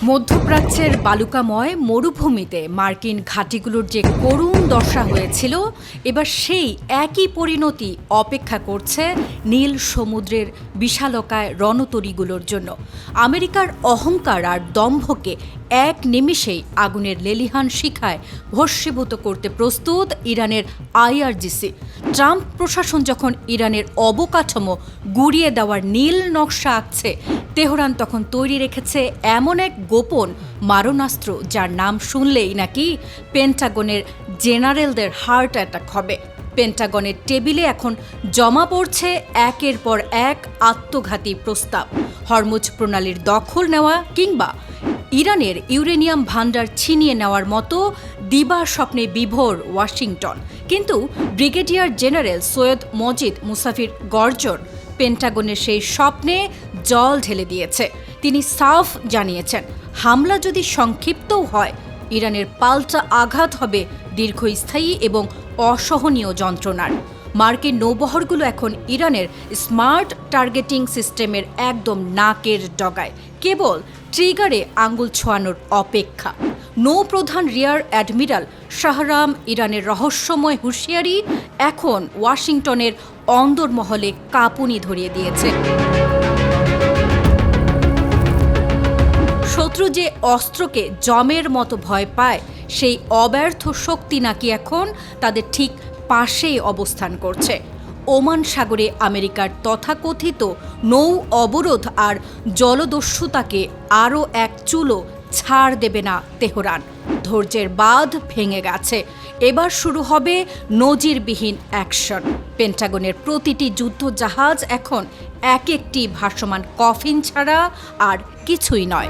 মধ্যপ্রাচ্যের বালুকাময় মরুভূমিতে মার্কিন ঘাঁটিগুলোর যে করুণ দশা হয়েছিল, এবার সেই একই পরিণতি অপেক্ষা করছে নীল সমুদ্রের বিশালকায় রণতরীগুলোর জন্য। আমেরিকার অহংকার আর দম্ভকে এক নিমিষেই আগুনের লেলিহান শিখায় ভস্মীভূত করতে প্রস্তুত ইরানের আইআরজিসি। ট্রাম্প প্রশাসন যখন ইরানের অবকাঠামো গুঁড়িয়ে দেওয়ার নীল নকশা আঁকছে, তেহরান তখন তৈরি রেখেছে এমন এক গোপন মারণাস্ত্র যার নাম শুনলেই নাকি পেন্টাগনের জেনারেলদের হার্ট অ্যাটাক হবে। পেন্টাগনের টেবিলে এখন জমা পড়ছে একের পর এক আত্মঘাতী প্রস্তাব, হরমুজ প্রণালীর দখল নেওয়া কিংবা ইরানের ইউরেনিয়াম ভান্ডার ছিনিয়ে নেওয়ার মতো দিবা স্বপ্নে বিভোর ওয়াশিংটন। কিন্তু ব্রিগেডিয়ার জেনারেল সৈয়দ মজিদ মুসাফির গর্জন পেন্টাগনের সেই স্বপ্নে জল ঢেলে দিয়েছে। তিনি সাফ জানিয়েছেন, হামলা যদি সংক্ষিপ্তও হয়, ইরানের পাল্টা আঘাত হবে দীর্ঘস্থায়ী এবং অসহনীয় যন্ত্রণার। মার্কিন নৌবহরগুলো এখন ইরানের স্মার্ট টার্গেটিং সিস্টেমের একদম নাকের ডগায়, কেবল ট্রিগারে আঙ্গুল ছোঁয়ানোর অপেক্ষা। নৌপ্রধান রিয়ার অ্যাডমিরাল শাহরাম ইরানের রহস্যময় হুঁশিয়ারি এখন ওয়াশিংটনের অন্দরমহলে কাঁপুনি ধরিয়ে দিয়েছে। শত্রু যে অস্ত্রকে জমের মতো ভয় পায়, সেই অব্যর্থ শক্তি নাকি এখন তাদের ঠিক পাশেই অবস্থান করছে। ওমান সাগরে আমেরিকার তথাকথিত নৌ অবরোধ আর জলদস্যুতাকে আরও এক চুলো ছাড় দেবে না তেহরান। ধৈর্যের বাঁধ ভেঙে গেছে, এবার শুরু হবে নজিরবিহীন অ্যাকশন। পেন্টাগনের প্রতিটি যুদ্ধজাহাজ এখন এক একটি ভাসমান কফিন ছাড়া আর কিছুই নয়।